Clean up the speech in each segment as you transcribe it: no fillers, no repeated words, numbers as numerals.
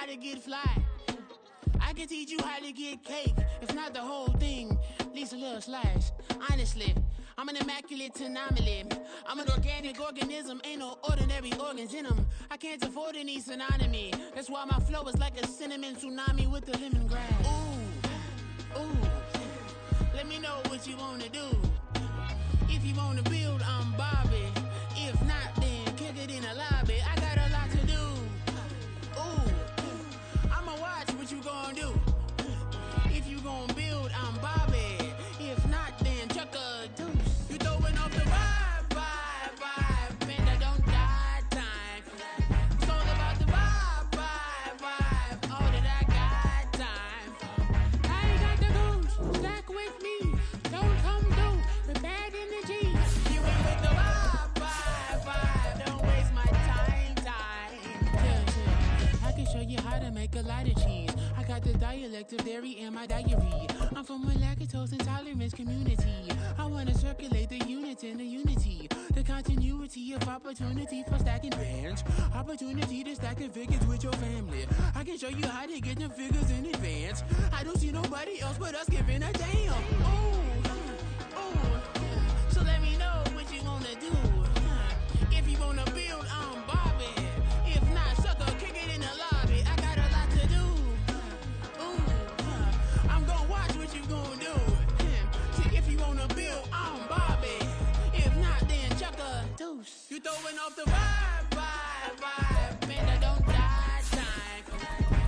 to get fly. I can teach you how to get cake. If not the whole thing, at least a little slice. Honestly, I'm an immaculate anomaly. I'm an organic organism, ain't no ordinary organs in them. I can't afford any synonymy. That's why my flow is like a cinnamon tsunami with the lemongrass. Ooh, ooh. Let me know what you wanna do. If you wanna build, I'm Bobby. If not, then kick it in the lobby. I got a lot to do. Ooh, I'ma watch what you gonna do. If you gonna build, I'm Bobby. If not, then chuck a deuce. You throwing off the vibe, vibe, vibe. Man, I don't die time. It's all about the vibe, vibe, vibe. All that I got time. I ain't got the goose, stack with me. Don't come through with bad energy. You ain't with the vibe, vibe, vibe. Don't waste my time. Yeah. I can show you how to make a lot of cheese. I got the dialect of dairy in my diary. I'm from a lactose intolerance community. I wanna circulate the units in the unity. The continuity of opportunity for stacking bands. Opportunity to stack the figures with your family. I can show you how to get the figures in advance. I don't see nobody else but us giving a damn. Ooh. So let me know what you wanna do. If you wanna build, I'm Bobby. If not, sucker, kick it in the lobby. I got a lot to do. Ooh, I'm gonna watch what you gonna do. See, if you wanna build, I'm Bobby. If not, then chuck a deuce. You throwing off the vibe, vibe, vibe. Man, I don't die time.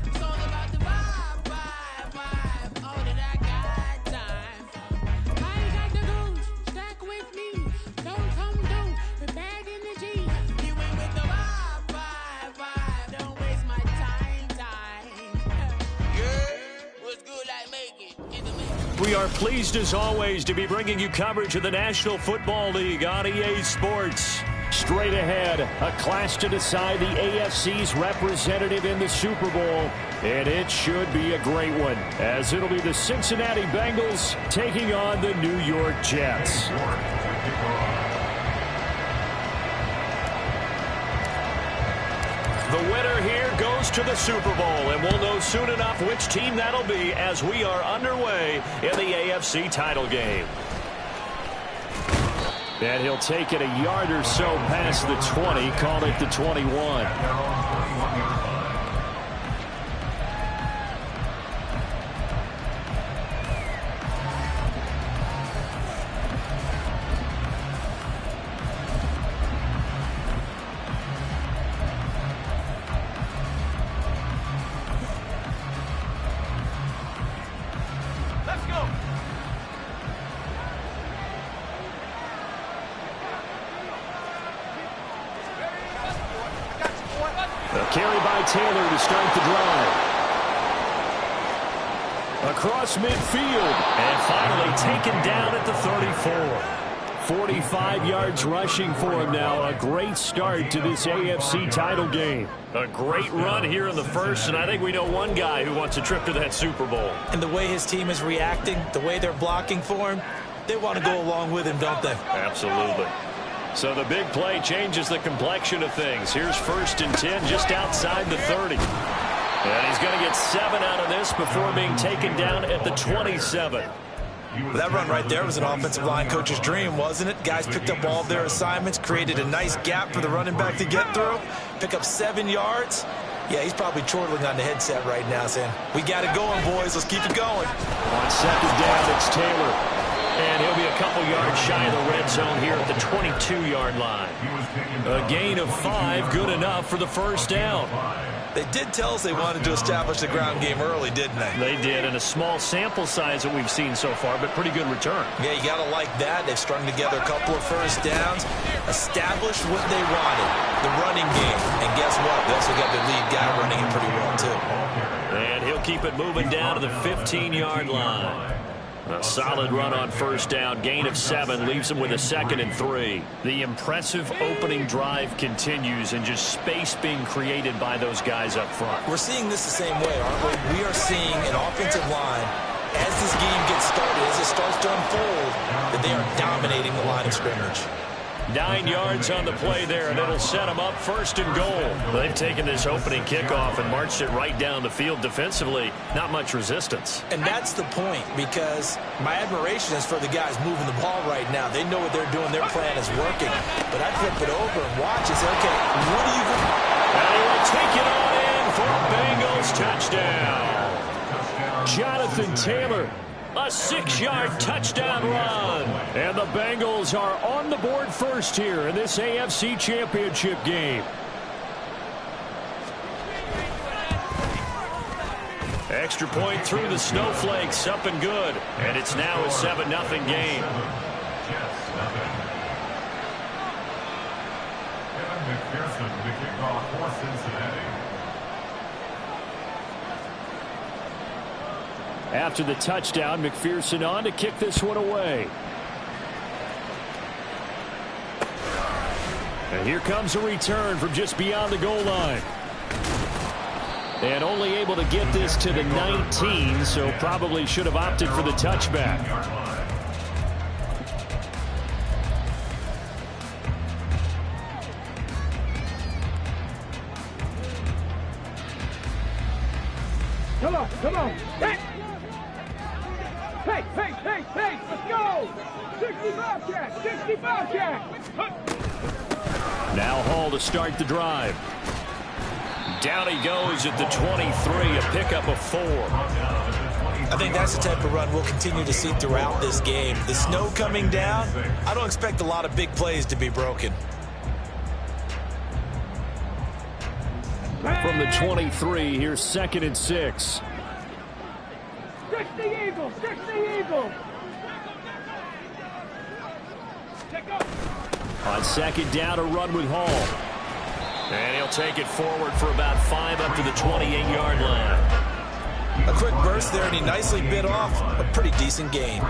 It's all about the vibe, vibe, vibe. All that I got time. I ain't got the goose, stack with me. Don't come through with bad energy. You ain't with the vibe, vibe, vibe. Don't waste my time. Yeah, what's good, I make it. We are pleased as always to be bringing you coverage of the National Football League on EA Sports. Straight ahead, a clash to decide the AFC's representative in the Super Bowl. And it should be a great one, as it'll be the Cincinnati Bengals taking on the New York Jets. The winner here goes to the Super Bowl, and we'll know soon enough which team that'll be as we are underway in the AFC title game. And he'll take it a yard or so past the 20, call it the 21. Carry by Taylor to start the drive. Across midfield. And finally taken down at the 34. 45 yards rushing for him now. A great start to this AFC title game. A great run here in the first, and I think we know one guy who wants a trip to that Super Bowl. And the way his team is reacting, the way they're blocking for him, they want to go along with him, don't they? Absolutely. So the big play changes the complexion of things. Here's 1st and 10 just outside the 30. And he's going to get 7 out of this before being taken down at the 27. That run right there was an offensive line coach's dream, wasn't it? Guys picked up all of their assignments, created a nice gap for the running back to get through, pick up 7 yards. Yeah, he's probably chortling on the headset right now saying, we got it going, boys. Let's keep it going. On 2nd down, it's Taylor. And he'll be a couple yards shy of the red zone here at the 22-yard line. A gain of 5, good enough for the 1st down. They did tell us they wanted to establish the ground game early, didn't they? They did, and a small sample size that we've seen so far, but pretty good return. Yeah, you got to like that. They've strung together a couple of 1st downs, established what they wanted, the running game. And guess what? They also got their lead guy running it pretty well, too. And he'll keep it moving down to the 15-yard line. A solid run on 1st down, gain of 7, leaves him with a 2nd and 3. The impressive opening drive continues, and just space being created by those guys up front. We're seeing this the same way, aren't we? We are seeing an offensive line, as this game gets started, as it starts to unfold, that they are dominating the line of scrimmage. 9 yards on the play there, and it'll set them up 1st and goal. They've taken this opening kickoff and marched it right down the field defensively. Not much resistance. And that's the point, because my admiration is for the guys moving the ball right now. They know what they're doing. Their plan is working. But I flip it over and watch and say, okay, what are you going to do? And he will take it on in for a Bengals touchdown. Jonathan Taylor. A 6-yard touchdown run. And the Bengals are on the board first here in this AFC Championship game. Extra point through the snowflakes, up and good. And it's now a 7-0 game. After the touchdown, McPherson on to kick this one away. And here comes a return from just beyond the goal line. And only able to get this to the 19, so probably should have opted for the touchback. Come on. Hey, let's go! 65 Jack! Now Hall to start the drive. Down he goes at the 23, a pickup of 4. I think that's the type of run we'll continue to see throughout this game. The snow coming down, I don't expect a lot of big plays to be broken. From the 23, here's 2nd and 6. Stretch the Eagles! On 2nd down, a run with Hall. And he'll take it forward for about 5 up to the 28-yard line. A quick burst there, and he nicely bit off a pretty decent gain.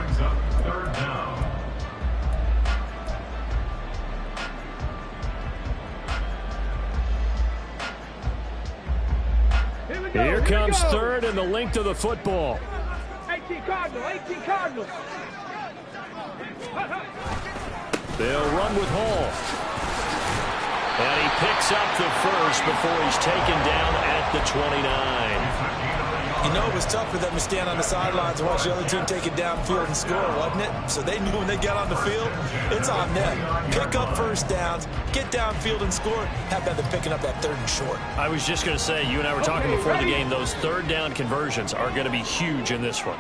Here comes 3rd and the length of the football. 18 Cardinals. They'll run with Hall. And he picks up the first before he's taken down at the 29. You know, it was tough for them to stand on the sidelines and watch the other team take it downfield and score, wasn't it? So they knew when they got on the field, it's on them. Pick up first downs, get downfield and score. How about them picking up that 3rd and short? I was just going to say, you and I were talking before the game, those 3rd down conversions are going to be huge in this one.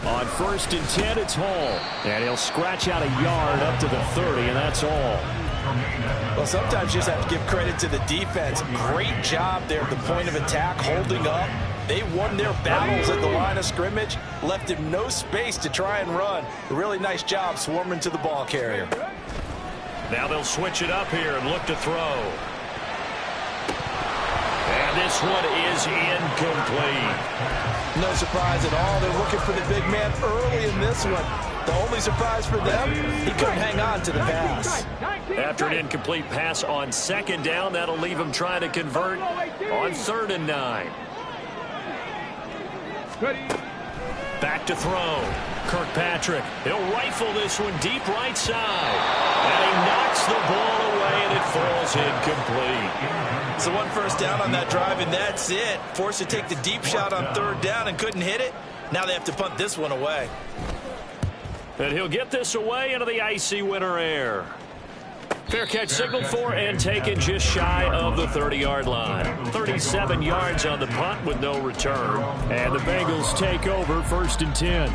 On 1st and 10, it's Hall. And he'll scratch out a yard up to the 30, and that's all. Well, sometimes you just have to give credit to the defense. Great job there at the point of attack, holding up. They won their battles at the line of scrimmage, left him no space to try and run. A really nice job swarming to the ball carrier. Now they'll switch it up here and look to throw. And this one is incomplete. No surprise at all. They're looking for the big man early in this one. The only surprise for them, he couldn't hang on to the pass. After an incomplete pass on 2nd down, that'll leave him trying to convert on 3rd and 9. Back to throw. Kirkpatrick, he'll rifle this one deep right side. And he knocks the ball away, and it falls incomplete. So 1 first down on that drive, and that's it. Forced to take the deep shot on 3rd down and couldn't hit it. Now they have to punt this one away. And he'll get this away into the icy winter air. Fair catch signaled for and taken just shy of the 30-yard line. 37 yards on the punt with no return. And the Bengals take over 1st and 10.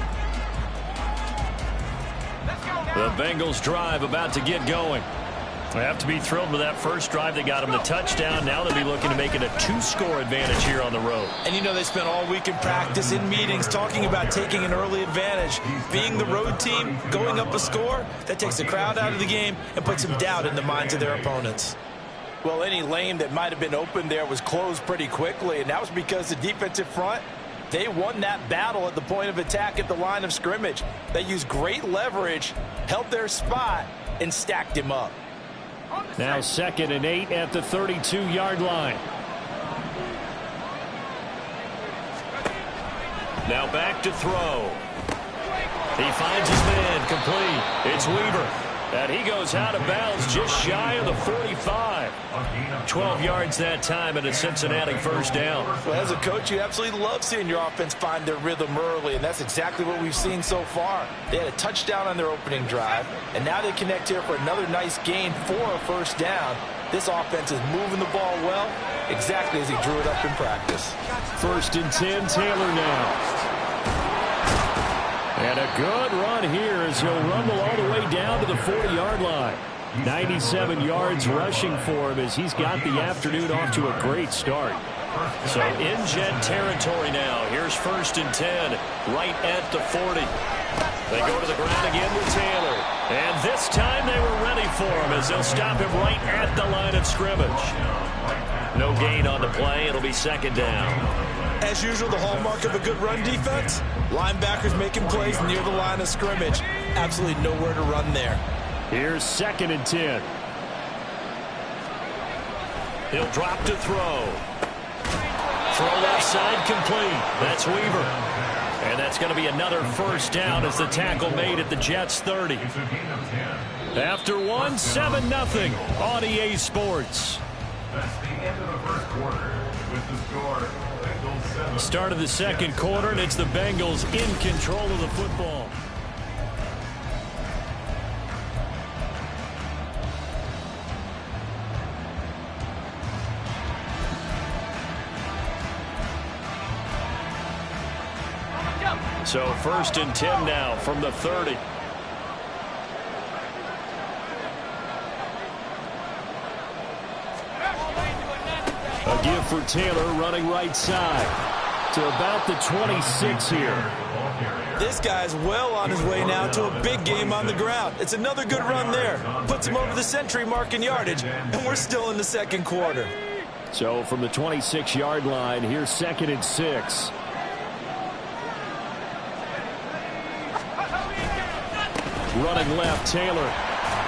The Bengals drive about to get going. They have to be thrilled with that first drive. They got them the touchdown. Now they'll be looking to make it a 2-score advantage here on the road. And you know, they spent all week in practice, in meetings, talking about taking an early advantage. Being the road team, going up a score, that takes the crowd out of the game and puts some doubt in the minds of their opponents. Well, any lane that might have been open there was closed pretty quickly, and that was because the defensive front, they won that battle at the point of attack at the line of scrimmage. They used great leverage, held their spot, and stacked him up. Now 2nd and 8 at the 32-yard line. Now back to throw. He finds his man, complete. It's Weaver. And he goes out of bounds just shy of the 45. 12 yards that time and a Cincinnati first down. Well, as a coach, you absolutely love seeing your offense find their rhythm early, and that's exactly what we've seen so far. They had a touchdown on their opening drive, and now they connect here for another nice gain for a first down. This offense is moving the ball well, exactly as he drew it up in practice. 1st and 10, Taylor now. And a good run here as he'll rumble all the way down to the 40-yard line. 97 yards rushing for him as he's got the afternoon off to a great start. So in Jet territory now. Here's 1st and 10, right at the 40. They go to the ground again with Taylor. And this time they were ready for him as they'll stop him right at the line of scrimmage. No gain on the play. It'll be 2nd down. As usual, the hallmark of a good run defense, linebackers making plays near the line of scrimmage. Absolutely nowhere to run there. Here's 2nd and 10. He'll drop to throw. Throw left side complete. That's Weaver. And that's going to be another first down as the tackle made at the Jets' 30. After one, 7-0 on EA Sports. That's the end of the first quarter with the score. Start of the 2nd quarter, and it's the Bengals in control of the football. So 1st and 10 now from the 30. A give for Taylor running right side to about the 26 here. This guy's well on his way now to a big game on the ground. It's another good run there. Puts him over the century mark in yardage, and we're still in the 2nd quarter. So from the 26-yard line, here's 2nd and 6. Running left, Taylor.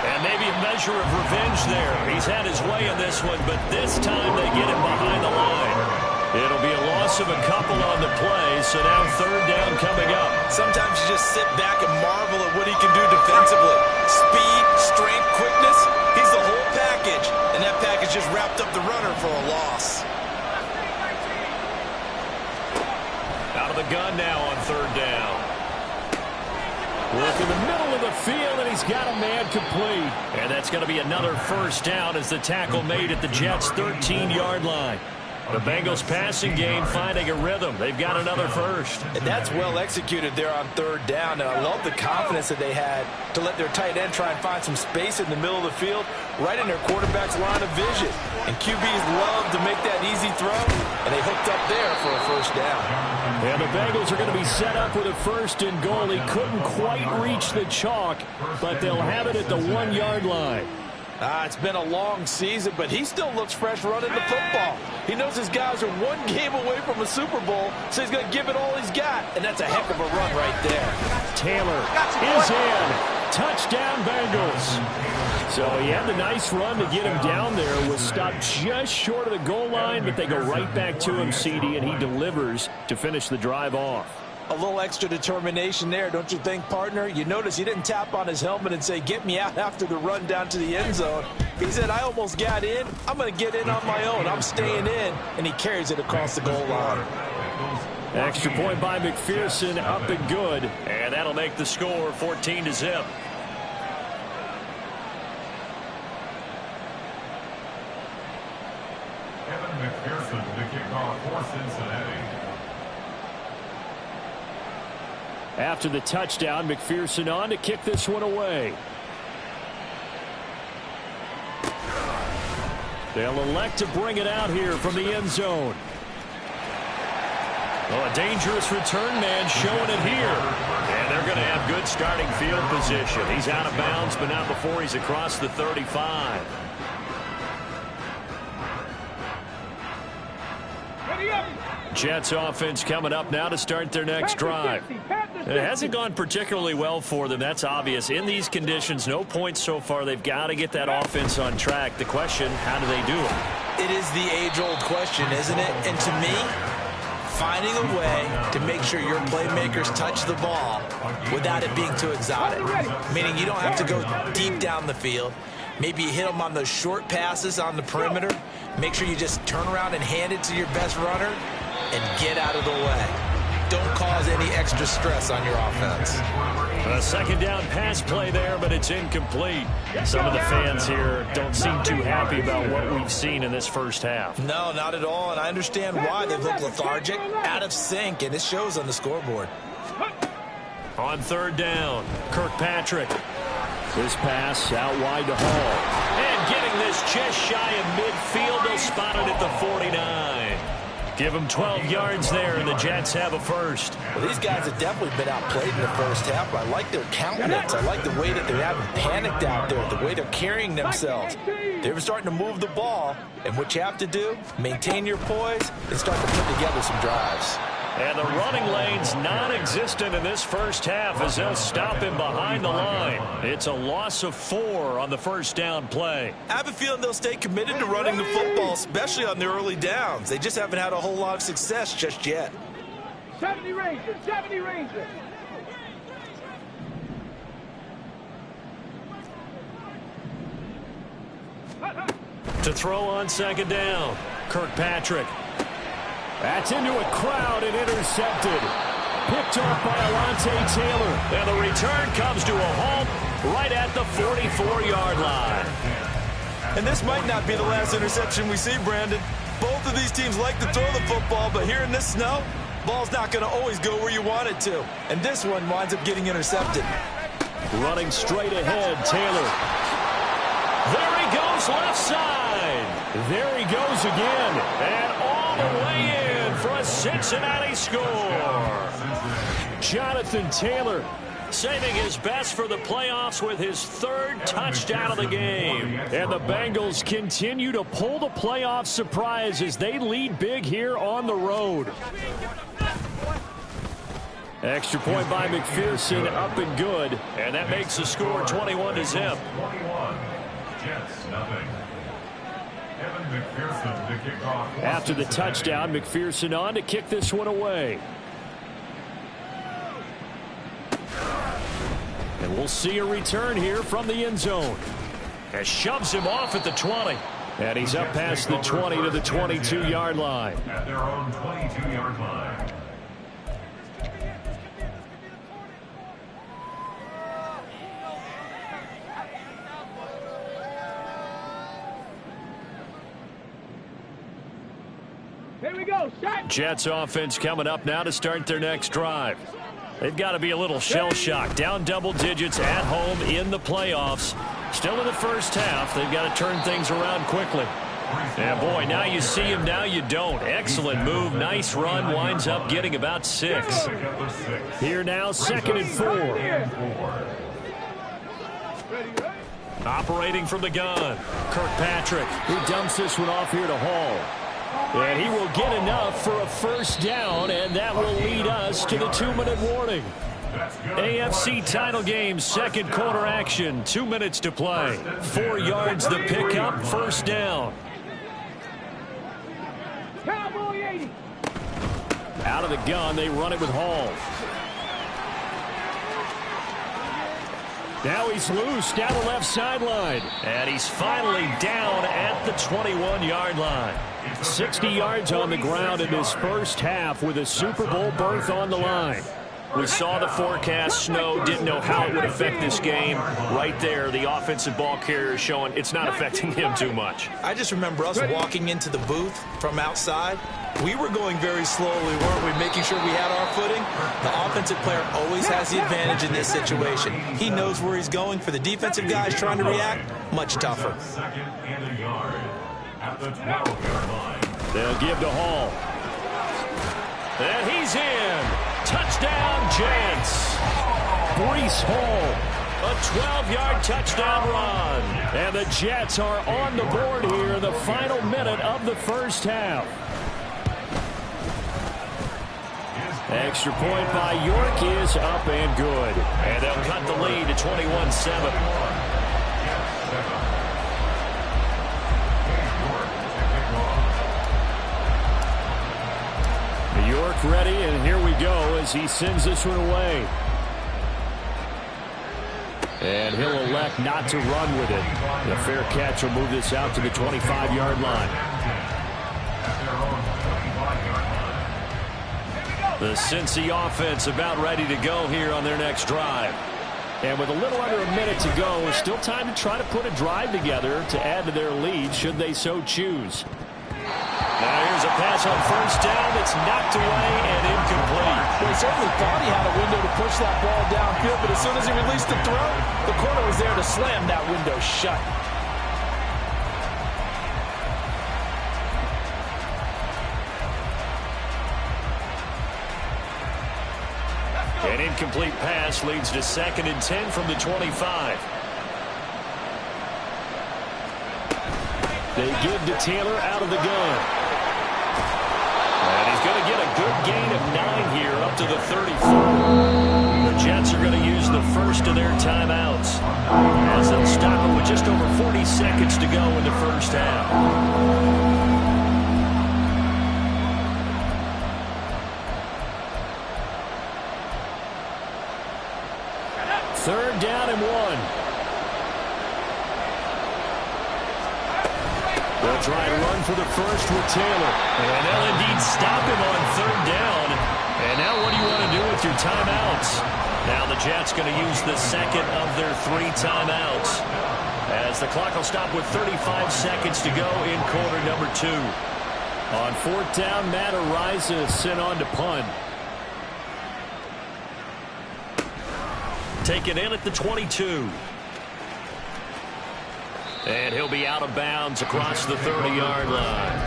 And maybe a measure of revenge there. He's had his way in this one, but this time they get him behind the line. It'll be a loss of a couple on the play, so now 3rd down coming up. Sometimes you just sit back and marvel at what he can do defensively. Speed, strength, quickness, he's the whole package. And that package just wrapped up the runner for a loss. Out of the gun now on 3rd down. Look in the middle of the field, and he's got a man complete. And that's going to be another first down as the tackle made at the Jets' 13-yard line. The Bengals passing game finding a rhythm. They've got another first. And that's well executed there on 3rd down. And I love the confidence that they had to let their tight end try and find some space in the middle of the field, right in their quarterback's line of vision. And QBs love to make that easy throw, and they hooked up there for a first down. And the Bengals are going to be set up with a 1st and goal. He couldn't quite reach the chalk, but they'll have it at the 1-yard line. It's been a long season, but he still looks fresh running the football. He knows his guys are one game away from a Super Bowl, so he's going to give it all he's got, and that's a heck of a run right there. Taylor is in. Touchdown, Bengals. So he had the nice run to get him down there. Was stopped just short of the goal line, but they go right back to him, CD, and he delivers to finish the drive off. A little extra determination there, don't you think, partner? You notice he didn't tap on his helmet and say, get me out after the run down to the end zone. He said, I almost got in. I'm going to get in on my own. I'm staying in. And he carries it across the goal line. Extra point by McPherson, up and good. And that'll make the score 14-0. Kevin McPherson, the kickoff for Cincinnati. After the touchdown, McPherson on to kick this one away. They'll elect to bring it out here from the end zone. Well, a dangerous return man showing it here. And they're going to have good starting field position. He's out of bounds, but not before he's across the 35. Jets offense coming up now to start their next drive. It hasn't gone particularly well for them. That's obvious. In these conditions, no points so far. They've got to get that offense on track. The question, how do they do it? It is the age-old question, isn't it? And to me, finding a way to make sure your playmakers touch the ball without it being too exotic. Meaning you don't have to go deep down the field. Maybe you hit them on those short passes on the perimeter. Make sure you just turn around and hand it to your best runner and get out of the way. Don't cause any extra stress on your offense. A second down pass play there, but it's incomplete. Some of the fans here don't seem too happy about what we've seen in this first half. No, not at all, and I understand why. They look lethargic, out of sync, and it shows on the scoreboard. On third down, Kirkpatrick. This pass out wide to Hall. And getting this just shy of midfield, they'll spot it at the 49. Give them 12 yards there, and the Jets have a first. Well, these guys have definitely been outplayed in the first half, but I like their countenance. I like the way that they haven't panicked out there, the way they're carrying themselves. They're starting to move the ball, and what you have to do, maintain your poise and start to put together some drives. And the running lane's non-existent in this first half as they'll stop him behind the line. It's a loss of 4 on the first down play. I have a feeling they'll stay committed to running the football, especially on the early downs. They just haven't had a whole lot of success just yet. 70 Rangers, 70 Rangers. To throw on second down, Kirkpatrick. That's into a crowd and intercepted. Picked off by Alontae Taylor. And the return comes to a halt right at the 44-yard line. And this might not be the last interception we see, Brandon. Both of these teams like to throw the football, but here in this snow, ball's not going to always go where you want it to. And this one winds up getting intercepted. Running straight ahead, Taylor. There he goes left side. There he goes again. And all the way in for a Cincinnati score. Jonathan Taylor saving his best for the playoffs with his 3rd touchdown of the game. And the Bengals continue to pull the playoff surprise as they lead big here on the road. Extra point by McPherson, up and good. And that makes the score 21-0. 21. Jets, nothing. Evan McPherson to kick off. After the touchdown, McPherson on to kick this one away. And we'll see a return here from the end zone. As shoves him off at the 20. And he's up past the 20 to the 22-yard line. At their own 22-yard line. Here we go, shot. Jets offense coming up now to start their next drive. They've got to be a little shell-shocked. Down double digits at home in the playoffs. Still in the first half. They've got to turn things around quickly. And boy, now you see him, now you don't. Excellent move, nice run, winds up getting about 6. Here now, 2nd and 4. Operating from the gun, Kirkpatrick, who dumps this one off here to Hall. And he will get enough for a first down, and that will lead us to the 2-minute warning. AFC title game, 2nd quarter action, 2 minutes to play. 4 yards the pickup, first down. Cowboy 80. Out of the gun, they run it with Hall. Now he's loose down the left sideline. And he's finally down at the 21-yard line. 60 yards on the ground in his first half with a Super Bowl berth on the line. We saw the forecast, snow, didn't know how it would affect this game. Right there, the offensive ball carrier is showing it's not affecting him too much. I just remember us walking into the booth from outside. We were going very slowly, weren't we, making sure we had our footing? The offensive player always has the advantage in this situation. He knows where he's going. For the defensive guys trying to react, much tougher. 2nd and a yard at the 12-yard line. They'll give to Hall. And he's in. Touchdown, Jets. Breece Hall. A 12-yard touchdown run. And the Jets are on the board here in the final minute of the first half. Extra point by York is up and good. And they'll cut the lead to 21-7. York ready, and here we go as he sends this one away. And he'll elect not to run with it. The fair catch will move this out to the 25-yard line. The Cincy offense about ready to go here on their next drive. And with a little under a minute to go, still time to try to put a drive together to add to their lead should they so choose. Now here's a pass on first down that's knocked away and incomplete. Well, he certainly thought he had a window to push that ball downfield, but as soon as he released the throw, the corner was there to slam that window shut. An incomplete pass leads to 2nd and 10 from the 25. They give to Taylor out of the gun. And he's going to get a good gain of 9 here up to the 34. The Jets are going to use the first of their timeouts as they'll stop it with just over 40 seconds to go in the first half. 3rd down and 1. They'll try to run for the first with Taylor. And they'll indeed stop him on 3rd down. And now what do you want to do with your timeouts? Now the Jets going to use the second of their 3 timeouts as the clock will stop with 35 seconds to go in quarter number 2. On 4th down, Matt Araiza sent on to punt. Taken in at the 22. And he'll be out of bounds across the 30-yard line.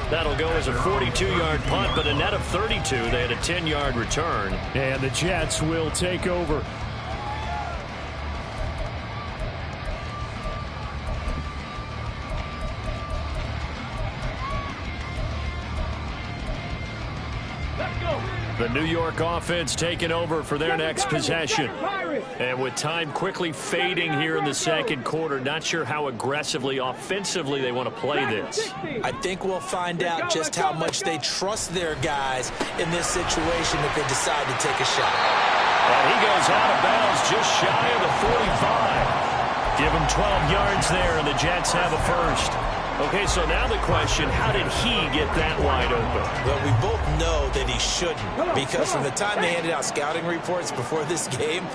That'll go as a 42-yard punt, but a net of 32. They had a 10-yard return. And the Jets will take over. The New York offense taking over for their next possession. And with time quickly fading here in the second quarter, not sure how aggressively, offensively they want to play this. I think we'll find out just how much they trust their guys in this situation if they decide to take a shot. And he goes out of bounds just shy of the 45. Give him 12 yards there, and the Jets have a first. Okay, so now the question, how did he get that wide open? Well, we both know that he shouldn't, because from the time they handed out scouting reports before this game,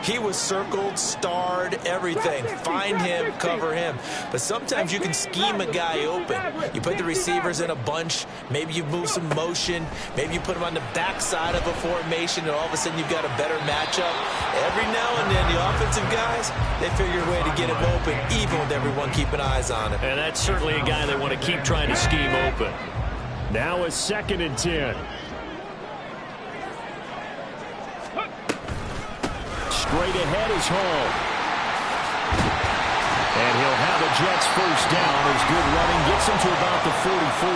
he was circled, starred, everything. Find him, cover him. But sometimes you can scheme a guy open. You put the receivers in a bunch. Maybe you move some motion. Maybe you put them on the backside of a formation, and all of a sudden you've got a better matchup. Every now and then, the offensive guys, they figure a way to get him open, even with everyone keeping eyes on him. And that's certainly a guy they want to keep trying to scheme open. Now a 2nd and 10. Straight ahead is Hall. And he'll have the Jets first down as good running gets him to about the 44.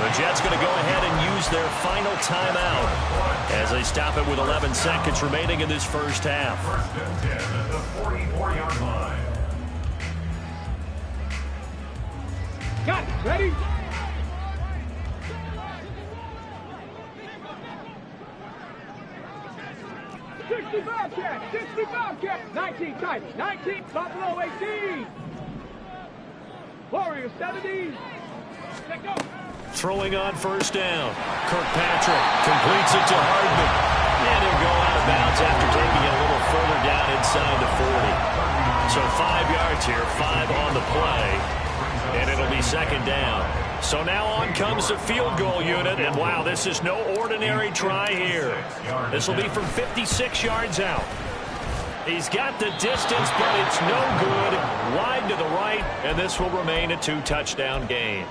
The Jets going to go ahead and use their final timeout as they stop it with 11 seconds remaining in this first half. 1st and 10 at the 44-yard line. Got it. Ready? Bobcat, 60 Bobcat, 19 Titans, 19 Buffalo 18. Warriors 70. Let go. Throwing on first down. Kirkpatrick completes it to Hardman. And he'll go out of bounds after taking it a little further down inside the 40. So 5 yards here, 5 on the play. And it'll be 2nd down. So now on comes the field goal unit, and wow, this is no ordinary try here. This will be from 56 yards out. He's got the distance, but it's no good. Wide to the right, and this will remain a 2-touchdown game.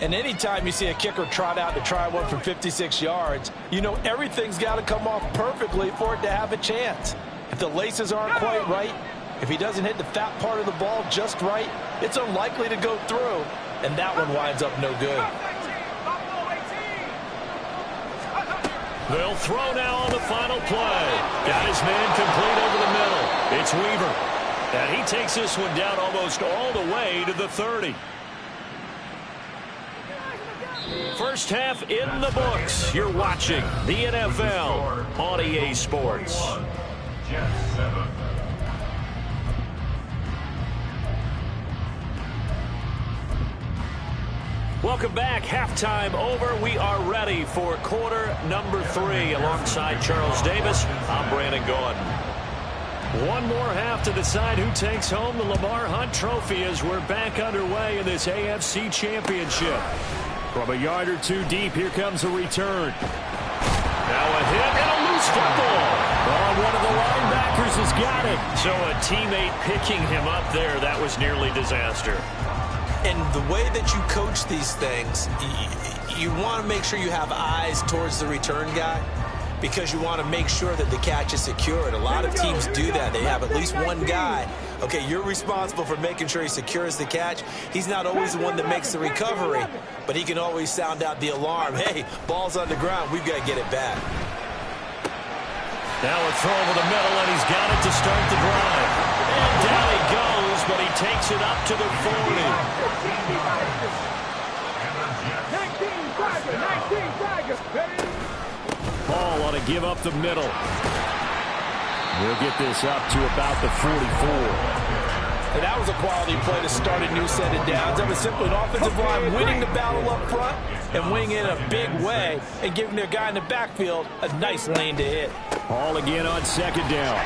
And anytime you see a kicker trot out to try one from 56 yards, you know everything's got to come off perfectly for it to have a chance. If the laces aren't quite right, if he doesn't hit the fat part of the ball just right, it's unlikely to go through. And that one winds up no good. They'll throw now on the final play. Got his man complete over the middle. It's Weaver. And he takes this one down almost all the way to the 30. First half in the books. You're watching the NFL on EA Sports. Jets 7. Welcome back. Halftime over. We are ready for quarter number 3. Alongside Charles Davis, I'm Brandon Gaudin. One more half to decide who takes home the Lamar Hunt Trophy as we're back underway in this AFC Championship. From a yard or two deep, here comes a return. Now a hit and a loose football. Oh, one of the linebackers has got it. So a teammate picking him up there, that was nearly disaster. And the way that you coach these things, you want to make sure you have eyes towards the return guy because you want to make sure that the catch is secured. A lot of teams do that. They have at least one guy. Okay, you're responsible for making sure he secures the catch. He's not always the one that makes the recovery, but he can always sound out the alarm. Hey, ball's on the ground. We've got to get it back. Now a throw over the middle, and he's got it to start the drive. And down he goes, but he takes it up to the 40. 19 Tigers. Ball ought to give up the middle. We'll get this up to about the 44. And that was a quality play to start a new set of downs. That was simply an offensive line winning the battle up front and winning it in a big way and giving their guy in the backfield a nice lane to hit. Ball again on second down.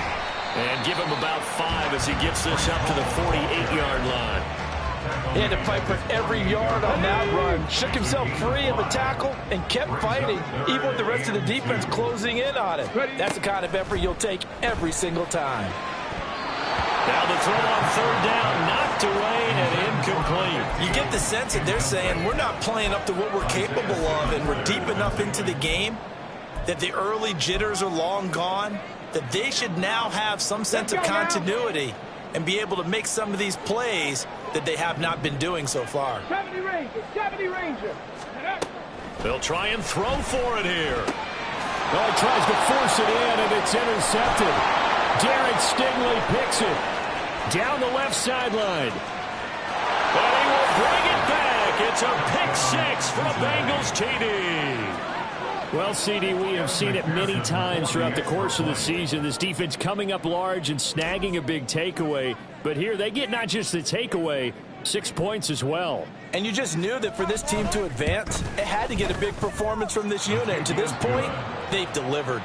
And give him about 5 as he gets this up to the 48-yard line. He had to fight for every yard on that run. Shook himself free of the tackle and kept fighting, even with the rest of the defense closing in on it. That's the kind of effort you'll take every single time. Now the throw on third down, knocked away and incomplete. You get the sense that they're saying we're not playing up to what we're capable of, and we're deep enough into the game that the early jitters are long gone, that they should now have some sense of continuity and be able to make some of these plays that they have not been doing so far. 70 Ranger. They'll try and throw for it here. Oh, he tries to force it in, and it's intercepted. Derek Stingley picks it down the left sideline. But he will bring it back. It's a pick 6 for a Bengals TD. Well, CD, we have seen it many times throughout the course of the season. This defense coming up large and snagging a big takeaway. But here they get not just the takeaway, 6 points as well. And you just knew that for this team to advance, it had to get a big performance from this unit. And to this point, they've delivered.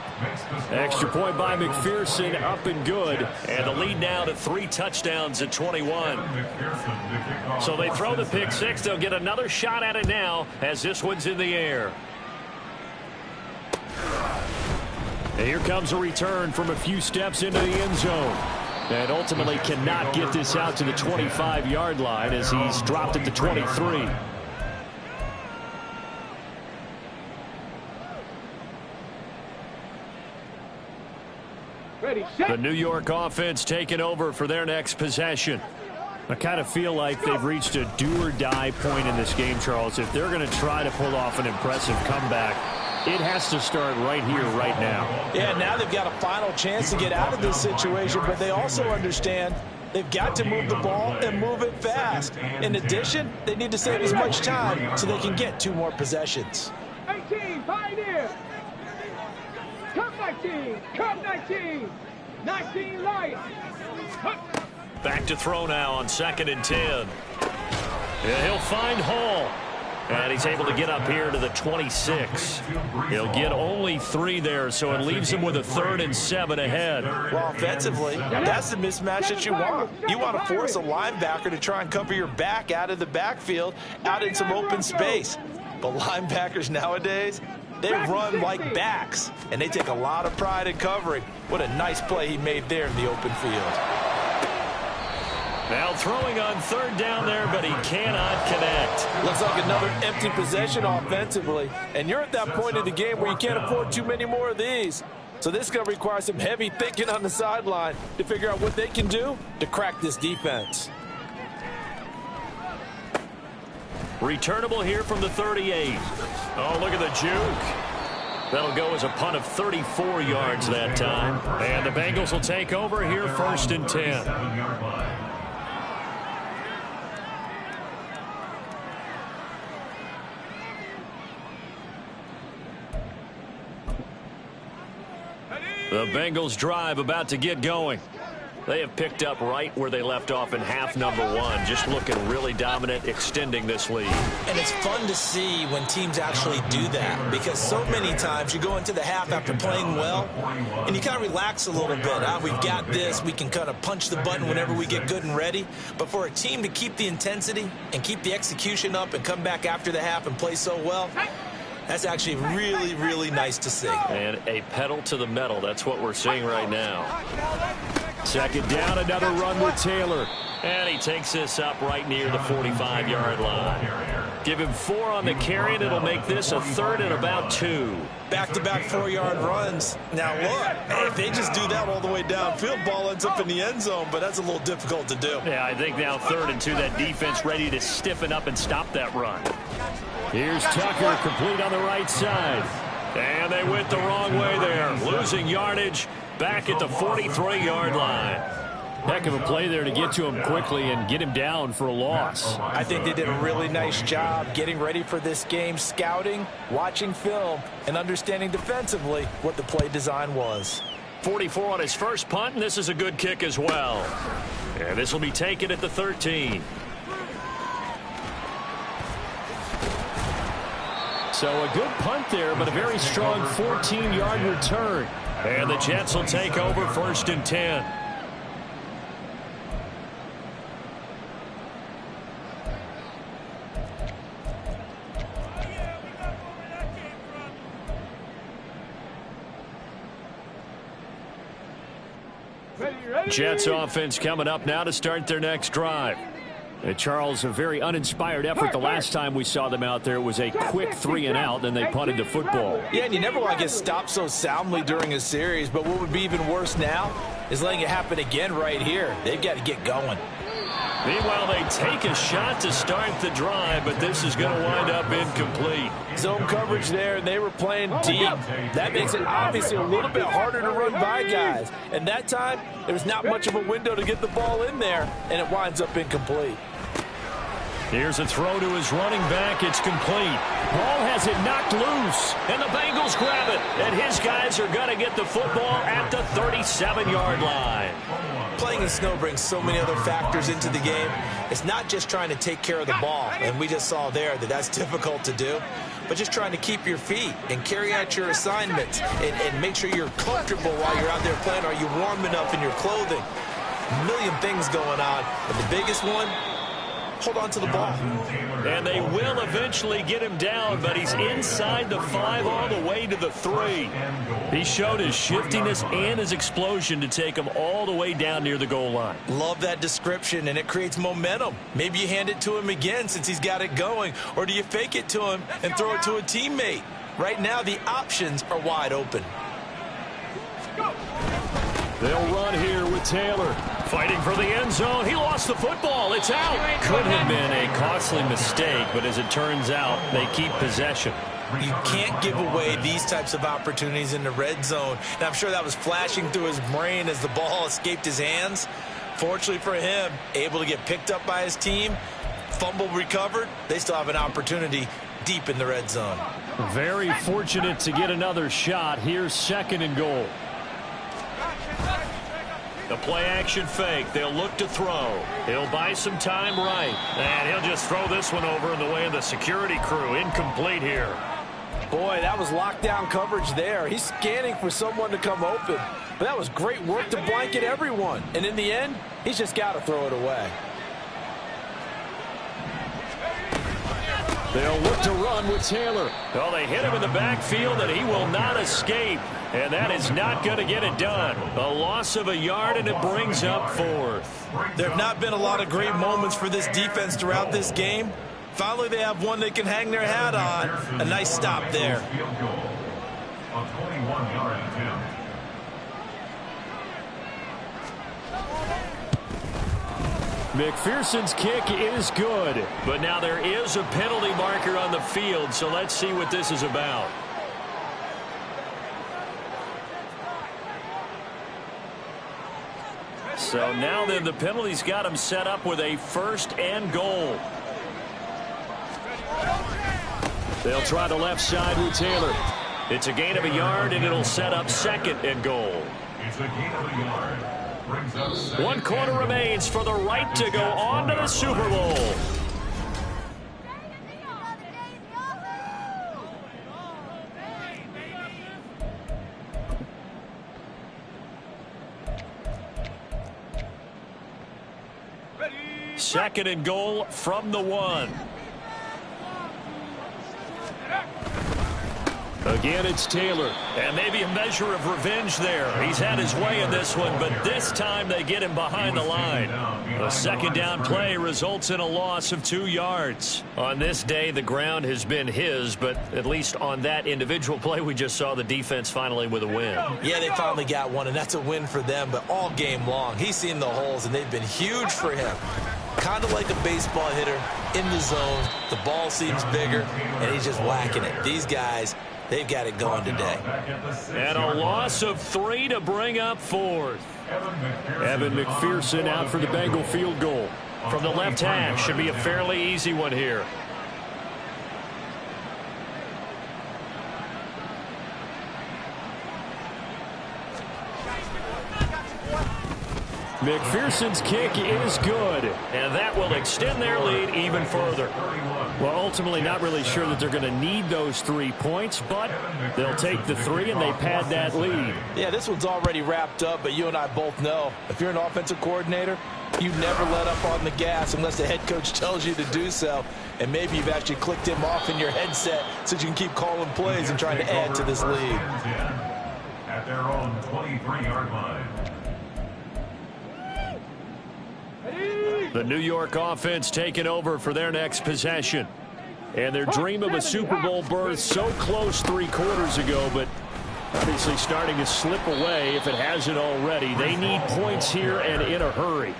Extra point by McPherson, up and good. And the lead now to 3 touchdowns at 21. So they throw the pick 6. They'll get another shot at it now as this one's in the air. And here comes a return from a few steps into the end zone. And ultimately cannot get this out to the 25-yard line as he's dropped at the 23. Ready, set. The New York offense taking over for their next possession. I kind of feel like they've reached a do-or-die point in this game, Charles. If they're going to try to pull off an impressive comeback, it has to start right here, right now. Yeah, now they've got a final chance to get out of this situation, but they also understand they've got to move the ball and move it fast. In addition, they need to save as much time so they can get 2 more possessions. 18, Pioneer. Come 19, come 19. 19 Lions. Back to throw now on 2nd and 10. Yeah, he'll find Hall. And he's able to get up here to the 26. He'll get only 3 there, so it leaves him with a 3rd and 7 ahead. Well, offensively, that's the mismatch that you want. You want to force a linebacker to try and cover your back out of the backfield, out in some open space. But linebackers nowadays, they run like backs, and they take a lot of pride in covering. What a nice play he made there in the open field. Now throwing on 3rd down there, but he cannot connect. Looks like another empty possession offensively. And you're at that point in the game where you can't afford too many more of these. So this is going to require some heavy thinking on the sideline to figure out what they can do to crack this defense. Returnable here from the 38. Oh, look at the juke. That'll go as a punt of 34 yards that time. And the Bengals will take over here 1st and 10. 7-yard line. The Bengals drive about to get going. They have picked up right where they left off in half number 1. Just looking really dominant, extending this lead. And it's fun to see when teams actually do that, because so many times you go into the half after playing well and you kind of relax a little bit. We've got this. We can kind of punch the button whenever we get good and ready. But for a team to keep the intensity and keep the execution up and come back after the half and play so well, that's actually really, really nice to see. And a pedal to the metal. That's what we're seeing right now. 2nd down, another run with Taylor. And he takes this up right near the 45-yard line. Give him 4 on the carry, and it'll make this a 3rd and about 2. Back-to-back 4-yard runs. Now, look, if they just do that all the way downfield, ball ends up in the end zone, but that's a little difficult to do. Yeah, I think now 3rd and 2, that defense ready to stiffen up and stop that run. Here's Tucker, complete on the right side. And they went the wrong way there, losing yardage back at the 43-yard line. Heck of a play there to get to him quickly and get him down for a loss. I think they did a really nice job getting ready for this game, scouting, watching film, and understanding defensively what the play design was. 44 on his first punt, and this is a good kick as well. And this will be taken at the 13. So a good punt there, but a very strong 14-yard return. And the Jets will take over 1st and 10. Jets offense coming up now to start their next drive. Charles, a very uninspired effort. The last time we saw them out there, it was a quick 3-and-out, then they punted the football. Yeah, and you never want to get stopped so soundly during a series, but what would be even worse now is letting it happen again right here. They've got to get going. Meanwhile, they take a shot to start the drive, but this is going to wind up incomplete. Zone coverage there, and they were playing deep. That makes it obviously a little bit harder to run by guys. And that time, there was not much of a window to get the ball in there, and it winds up incomplete. Here's a throw to his running back. It's complete. Ball has it knocked loose. And the Bengals grab it. And his guys are going to get the football at the 37-yard line. Playing in snow brings so many other factors into the game. It's not just trying to take care of the ball, and we just saw there that that's difficult to do, but just trying to keep your feet and carry out your assignments and make sure you're comfortable while you're out there playing. Are you warm enough in your clothing? A million things going on, but the biggest one, hold on to the ball. And they will eventually get him down, but he's inside the 5 all the way to the 3. He showed his shiftiness and his explosion to take him all the way down near the goal line. Love that description, and it creates momentum. Maybe you hand it to him again since he's got it going, or do you fake it to him and throw it to a teammate? Right now, the options are wide open. They'll run here with Taylor. Fighting for the end zone. He lost the football. It's out. Could have been a costly mistake, but as it turns out, they keep possession. You can't give away these types of opportunities in the red zone. And I'm sure that was flashing through his brain as the ball escaped his hands. Fortunately for him, able to get picked up by his team, fumble recovered. They still have an opportunity deep in the red zone. Very fortunate to get another shot. Here's 2nd and goal. The play-action fake. They'll look to throw. He'll buy some time right. And he'll just throw this one over in the way of the security crew. Incomplete here. Boy, that was lockdown coverage there. He's scanning for someone to come open. But that was great work to blanket everyone. And in the end, he's just got to throw it away. They'll look to run with Taylor. Well, they hit him in the backfield, and he will not escape. And that is not going to get it done. A loss of a yard, and it brings up 4th. There have not been a lot of great moments for this defense throughout this game. Finally, they have one they can hang their hat on. A nice stop there. Field goal. A 21-yard attempt. McPherson's kick is good. But now there is a penalty marker on the field, so let's see what this is about. So now then the penalty's got him set up with a 1st and goal. They'll try the left side with Taylor. It's a gain of a yard, and it'll set up 2nd and goal. It's a gain of a yard. Brings up 1 quarter remains for the right to go on to the Super Bowl. Second and goal from the 1. Again, it's Taylor. And maybe a measure of revenge there. He's had his way in this one, but this time they get him behind the line. A 2nd down play results in a loss of 2 yards. On this day, the ground has been his, but at least on that individual play, we just saw the defense finally with a win. Yeah, they finally got one, and that's a win for them, but all game long, he's seen the holes, and they've been huge for him. Kind of like a baseball hitter in the zone. The ball seems bigger, and he's just whacking it. These guys, they've got it going today. And a loss of 3 to bring up 4th. Evan McPherson out for the Bengal field goal. From the left hash, should be a fairly easy one here. McPherson's kick is good, and that will extend their lead even further. Well, ultimately not really sure that they're going to need those 3 points, but they'll take the 3 and they pad that lead. Yeah, this one's already wrapped up, but you and I both know if you're an offensive coordinator, you never let up on the gas unless the head coach tells you to do so. And maybe you've actually clicked him off in your headset so you can keep calling plays and trying to add to this lead. At their own 23-yard line. The New York offense taking over for their next possession. And their dream of a Super Bowl berth so close 3 quarters ago, but obviously starting to slip away if it hasn't already. They need points here and in a hurry.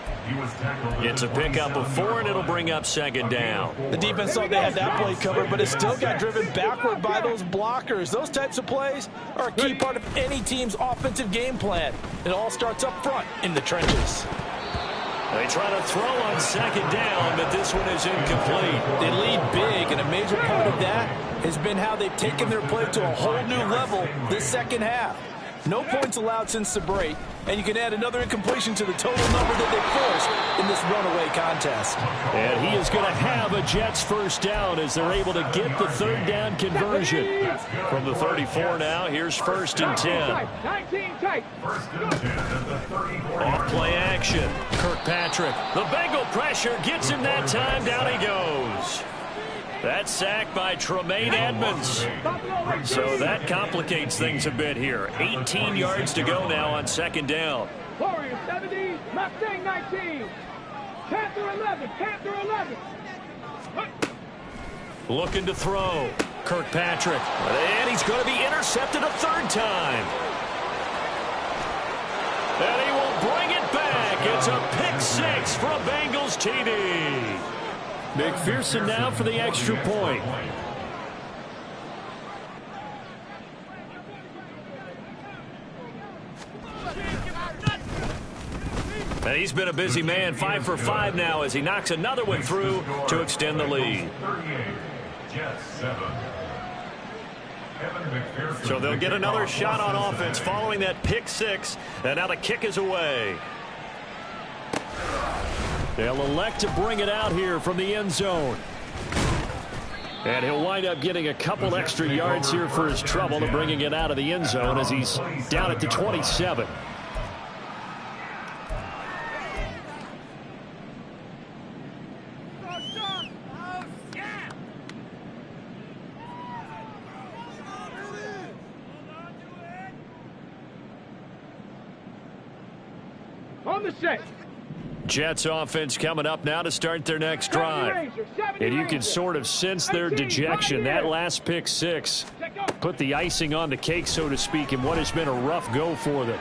It's a pickup of 4, and it'll bring up 2nd down. The defense thought they had that play covered, but it still got driven backward by those blockers. Those types of plays are a key part of any team's offensive game plan. It all starts up front in the trenches. They try to throw on 2nd down, but this one is incomplete. They lead big, and a major part of that has been how they've taken their play to a whole new level this 2nd half. No points allowed since the break, and you can add another incompletion to the total number that they forced in this runaway contest. And he is going to have a Jets 1st down as they're able to get the 3rd down conversion. From the 34 now, here's 1st and 10. 19 tight. Off play action. Kirkpatrick. The Bengal pressure gets him that time. Down he goes. That sack by Tremaine Edmonds. So that complicates things a bit here. 18 yards to go now on 2nd down. Warriors 70, Mustang 19. Panther 11, Panther 11. Looking to throw. Kirkpatrick. And he's going to be intercepted a 3rd time. And he will bring it back. It's a pick 6 for a Bengals TD. McPherson now for the extra point. And he's been a busy man, 5 for 5 now as he knocks another one through to extend the lead. So they'll get another shot on offense following that pick 6, and now the kick is away. They'll elect to bring it out here from the end zone. And he'll wind up getting a couple extra yards here for his trouble to bringing it out of the end zone as he's down at the 27. On the set. Jets offense coming up now to start their next drive. And you can sort of sense their dejection. That last pick 6 put the icing on the cake, so to speak, in what has been a rough go for them.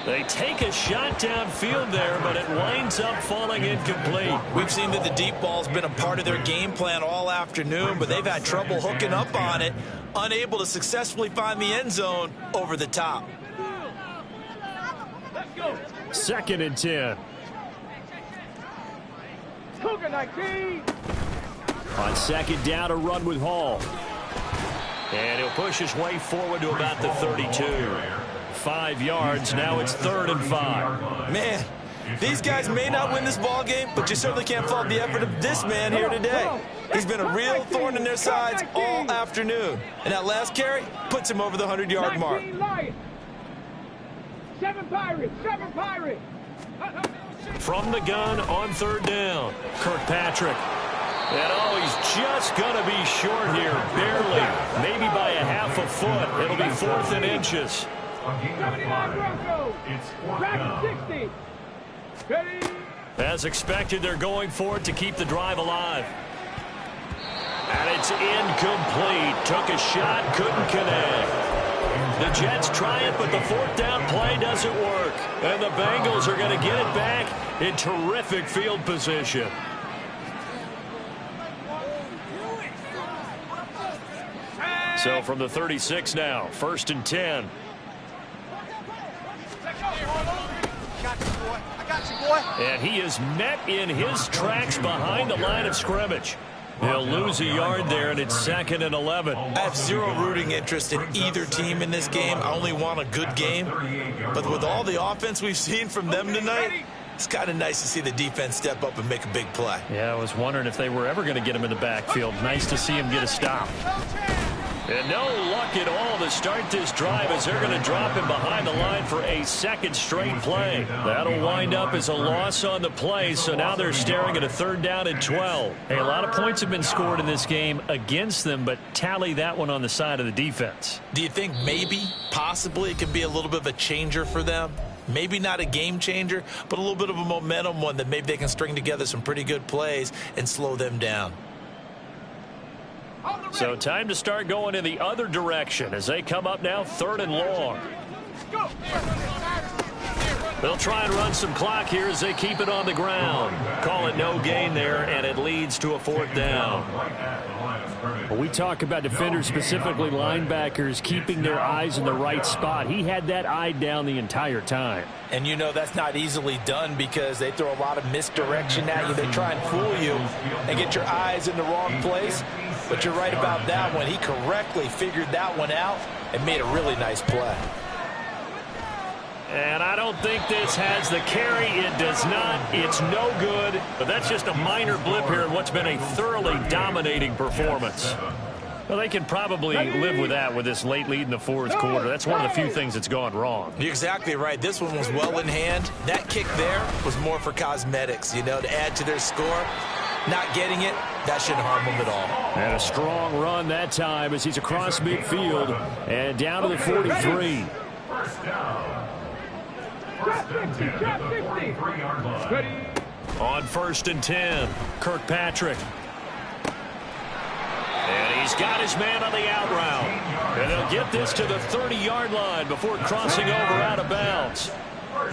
They take a shot downfield there, but it winds up falling incomplete. We've seen that the deep ball's been a part of their game plan all afternoon, but they've had trouble hooking up on it, unable to successfully find the end zone over the top. 2nd and 10. Cougar 19. On 2nd down, a run with Hall. And he'll push his way forward to about the 32. 5 yards. Now it's 3rd and 5. Man, these guys may not win this ball game, but you certainly can't fault the effort of this man here today. He's been a real thorn in their sides all afternoon. And that last carry puts him over the 100-yard mark. 7 Pirates. 7 Pirates. From the gun on 3rd down, Kirkpatrick. And he's just going to be short here, barely, maybe by a half a foot. It'll be 4th and inches. 79 Broncos. Dragon 60. Ready. As expected, they're going for it to keep the drive alive. And it's incomplete. Took a shot, couldn't connect. The Jets try it, but the 4th down play doesn't work. And the Bengals are going to get it back in terrific field position. So from the 36 now, 1st and 10. And he is met in his tracks behind the line of scrimmage. He'll lose a yard there, and it's 2nd and 11. I have zero rooting interest in either team in this game. I only want a good game. But with all the offense we've seen from them tonight, it's kind of nice to see the defense step up and make a big play. Yeah, I was wondering if they were ever going to get him in the backfield. Nice to see him get a stop. And no luck at all to start this drive as they're going to drop him behind the line for a 2nd straight play. That'll wind up as a loss on the play, so now they're staring at a 3rd down and 12. Hey, a lot of points have been scored in this game against them, but tally that one on the side of the defense. Do you think maybe, possibly, it could be a little bit of a changer for them? Maybe not a game changer, but a little bit of a momentum one that maybe they can string together some pretty good plays and slow them down. So time to start going in the other direction as they come up now 3rd and long. They'll try and run some clock here as they keep it on the ground. Call it no gain there, and it leads to a 4th down. Well, we talk about defenders, specifically linebackers, keeping their eyes in the right spot. He had that eye down the entire time. And you know that's not easily done because they throw a lot of misdirection at you. They try and fool you and get your eyes in the wrong place. But you're right about that one. He correctly figured that one out and made a really nice play. And I don't think this has the carry. It does not. It's no good. But that's just a minor blip here in what's been a thoroughly dominating performance. Well, they can probably live with that with this late lead in the 4th quarter. That's one of the few things that's gone wrong. You're exactly right. This one was well in hand. That kick there was more for cosmetics, you know, to add to their score. Not getting it, that shouldn't harm them at all. And a strong run that time as he's across midfield and down to the 43. On 1st and 10, Kirkpatrick. And he's got his man on the out route. And they'll get this to the 30-yard line before crossing over out of bounds.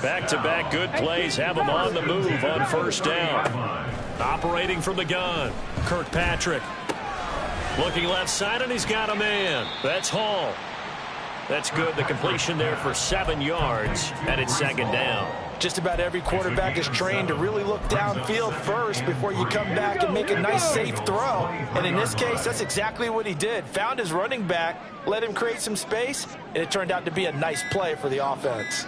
Back-to-back good plays have him on the move on 1st down. Operating from the gun, Kirkpatrick. Looking left side, and he's got a man. That's Hall. That's good. The completion there for 7 yards, and it's 2nd down. Just about every quarterback is trained to really look downfield first before you come back and make a nice, safe throw. And in this case, that's exactly what he did. Found his running back, let him create some space, and it turned out to be a nice play for the offense.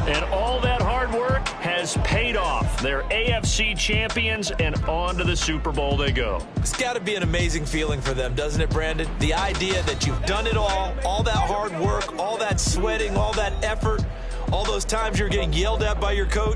And all that hard work has paid off. They're AFC champions, and on to the Super Bowl they go. It's got to be an amazing feeling for them, doesn't it, Brandon? The idea that you've done it all that hard work, all that sweating, all that effort, all those times you're getting yelled at by your coach.